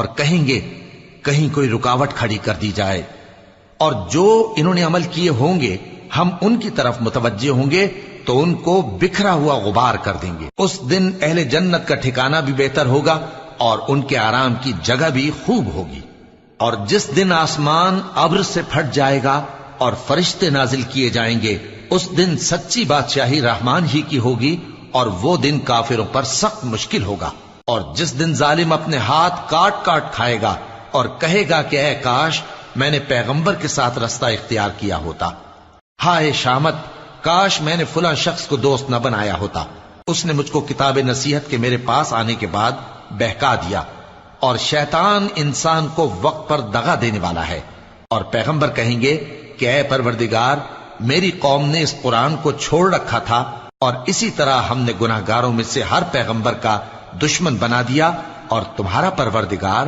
اور کہیں گے کہیں کوئی رکاوٹ کھڑی کر دی جائے، اور جو انہوں نے عمل کیے ہوں گے ہم ان کی طرف متوجہ ہوں گے تو ان کو بکھرا ہوا غبار کر دیں گے۔ اس دن اہل جنت کا ٹھکانہ بھی بہتر ہوگا اور ان کے آرام کی جگہ بھی خوب ہوگی۔ اور جس دن آسمان ابر سے پھٹ جائے گا اور فرشتے نازل کیے جائیں گے، اس دن سچی بادشاہی رحمان ہی کی ہوگی، اور وہ دن کافروں پر سخت مشکل ہوگا۔ اور جس دن ظالم اپنے ہاتھ کاٹ کاٹ کھائے گا اور کہے گا کہ اے کاش میں نے پیغمبر کے ساتھ رستہ اختیار کیا ہوتا، ہائے شامت کاش میں نے فلاں شخص کو دوست نہ بنایا ہوتا، اس نے مجھ کو کتاب نصیحت کے میرے پاس آنے کے بعد بہکا دیا۔ اور شیطان انسان کو وقت پر دغا دینے والا ہے۔ اور پیغمبر کہیں گے کہ اے پروردگار، میری قوم نے اس قرآن کو چھوڑ رکھا تھا، اور اسی طرح ہم نے گناہگاروں میں سے ہر پیغمبر کا دشمن بنا دیا، اور تمہارا پروردگار